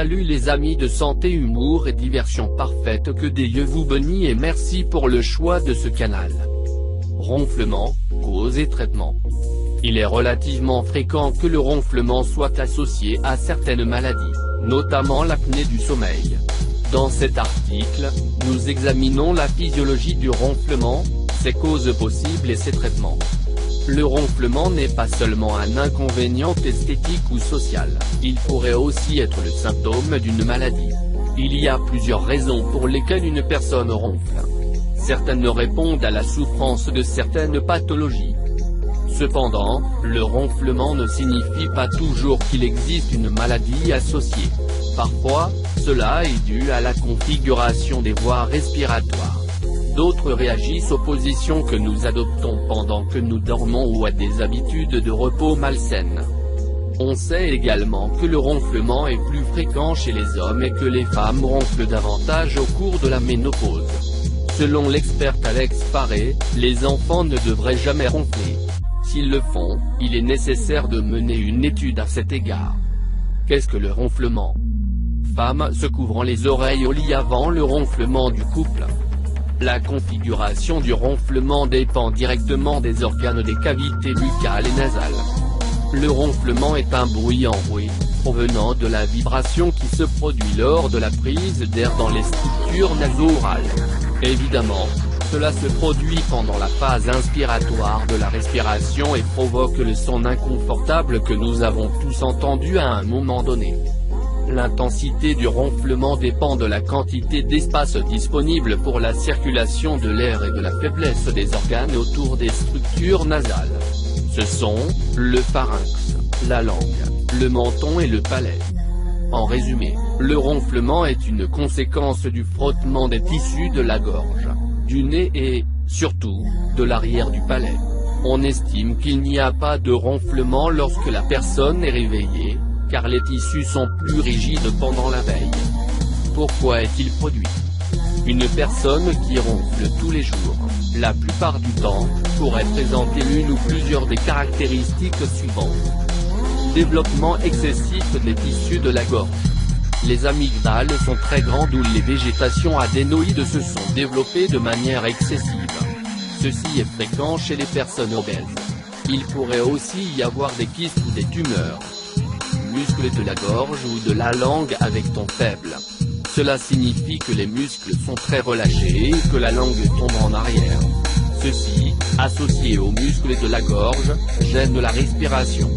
Salut les amis de santé, humour et diversion parfaite, que Dieu vous bénisse et merci pour le choix de ce canal. Ronflement, cause et traitement. Il est relativement fréquent que le ronflement soit associé à certaines maladies, notamment l'apnée du sommeil. Dans cet article, nous examinons la physiologie du ronflement, ses causes possibles et ses traitements. Le ronflement n'est pas seulement un inconvénient esthétique ou social, il pourrait aussi être le symptôme d'une maladie. Il y a plusieurs raisons pour lesquelles une personne ronfle. Certaines répondent à la souffrance de certaines pathologies. Cependant, le ronflement ne signifie pas toujours qu'il existe une maladie associée. Parfois, cela est dû à la configuration des voies respiratoires. D'autres réagissent aux positions que nous adoptons pendant que nous dormons ou à des habitudes de repos malsaines. On sait également que le ronflement est plus fréquent chez les hommes et que les femmes ronflent davantage au cours de la ménopause. Selon l'experte Alex Paré, les enfants ne devraient jamais ronfler. S'ils le font, il est nécessaire de mener une étude à cet égard. Qu'est-ce que le ronflement? Femme se couvrant les oreilles au lit avant le ronflement du couple. La configuration du ronflement dépend directement des organes des cavités buccales et nasales. Le ronflement est un bruit enroué, provenant de la vibration qui se produit lors de la prise d'air dans les structures naso-orales. Évidemment, cela se produit pendant la phase inspiratoire de la respiration et provoque le son inconfortable que nous avons tous entendu à un moment donné. L'intensité du ronflement dépend de la quantité d'espace disponible pour la circulation de l'air et de la faiblesse des organes autour des structures nasales. Ce sont, le pharynx, la langue, le menton et le palais. En résumé, le ronflement est une conséquence du frottement des tissus de la gorge, du nez et, surtout, de l'arrière du palais. On estime qu'il n'y a pas de ronflement lorsque la personne est réveillée, car les tissus sont plus rigides pendant la veille. Pourquoi est-il produit? Une personne qui ronfle tous les jours, la plupart du temps, pourrait présenter l'une ou plusieurs des caractéristiques suivantes. Développement excessif des tissus de la gorge. Les amygdales sont très grandes ou les végétations adénoïdes se sont développées de manière excessive. Ceci est fréquent chez les personnes obèses. Il pourrait aussi y avoir des kystes ou des tumeurs. Muscles de la gorge ou de la langue avec ton faible. Cela signifie que les muscles sont très relâchés et que la langue tombe en arrière. Ceci, associé aux muscles de la gorge, gêne la respiration.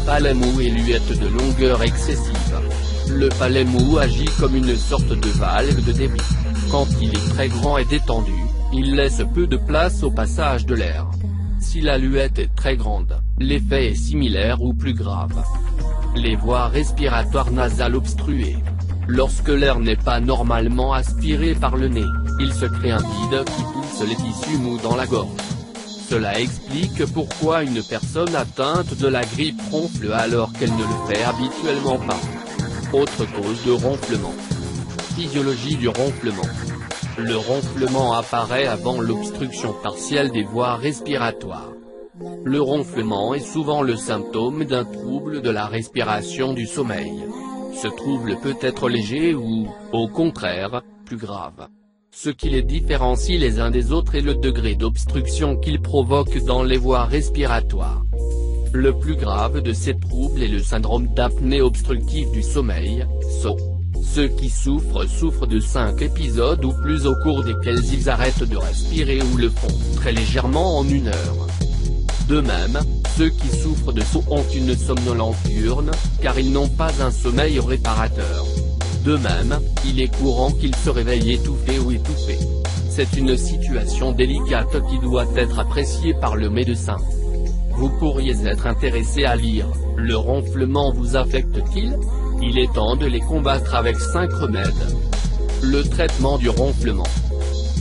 Palais mou et luette de longueur excessive. Le palais mou agit comme une sorte de valve de débit. Quand il est très grand et détendu, il laisse peu de place au passage de l'air. Si la luette est très grande, l'effet est similaire ou plus grave. Les voies respiratoires nasales obstruées. Lorsque l'air n'est pas normalement aspiré par le nez, il se crée un vide qui pousse les tissus mous dans la gorge. Cela explique pourquoi une personne atteinte de la grippe ronfle alors qu'elle ne le fait habituellement pas. Autre cause de ronflement. Physiologie du ronflement. Le ronflement apparaît avant l'obstruction partielle des voies respiratoires. Le ronflement est souvent le symptôme d'un trouble de la respiration du sommeil. Ce trouble peut être léger ou, au contraire, plus grave. Ce qui les différencie les uns des autres est le degré d'obstruction qu'ils provoquent dans les voies respiratoires. Le plus grave de ces troubles est le syndrome d'apnée obstructive du sommeil, SO. Ceux qui souffrent de 5 épisodes ou plus au cours desquels ils arrêtent de respirer ou le font très légèrement en 1 heure. De même, ceux qui souffrent de SO ont une somnolence diurne, car ils n'ont pas un sommeil réparateur. De même, il est courant qu'ils se réveillent étouffés ou étouffés. C'est une situation délicate qui doit être appréciée par le médecin. Vous pourriez être intéressé à lire « Le ronflement vous affecte-t-il ?» Il est temps de les combattre avec 5 remèdes. Le traitement du ronflement.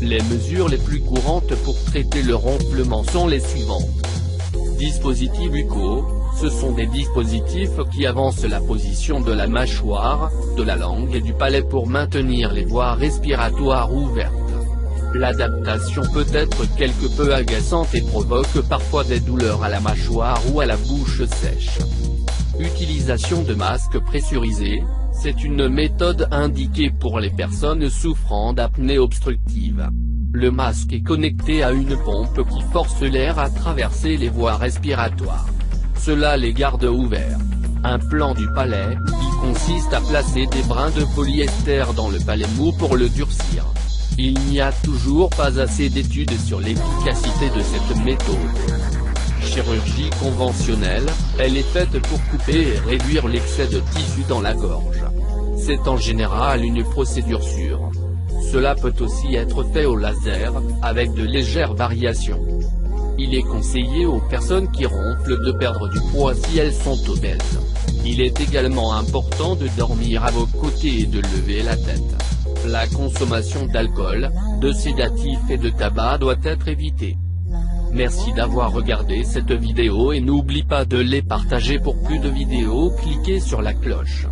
Les mesures les plus courantes pour traiter le ronflement sont les suivantes. Dispositifs buccaux, ce sont des dispositifs qui avancent la position de la mâchoire, de la langue et du palais pour maintenir les voies respiratoires ouvertes. L'adaptation peut être quelque peu agaçante et provoque parfois des douleurs à la mâchoire ou à la bouche sèche. Utilisation de masques pressurisés, C'est une méthode indiquée pour les personnes souffrant d'apnée obstructive. Le masque est connecté à une pompe qui force l'air à traverser les voies respiratoires. Cela les garde ouverts. Un plan du palais, il consiste à placer des brins de polyester dans le palais mou pour le durcir. Il n'y a toujours pas assez d'études sur l'efficacité de cette méthode. Chirurgie conventionnelle, elle est faite pour couper et réduire l'excès de tissu dans la gorge. C'est en général une procédure sûre. Cela peut aussi être fait au laser, avec de légères variations. Il est conseillé aux personnes qui ronflent de perdre du poids si elles sont obèses. Il est également important de dormir à vos côtés et de lever la tête. La consommation d'alcool, de sédatifs et de tabac doit être évitée. Merci d'avoir regardé cette vidéo et n'oublie pas de les partager pour plus de vidéos, cliquez sur la cloche.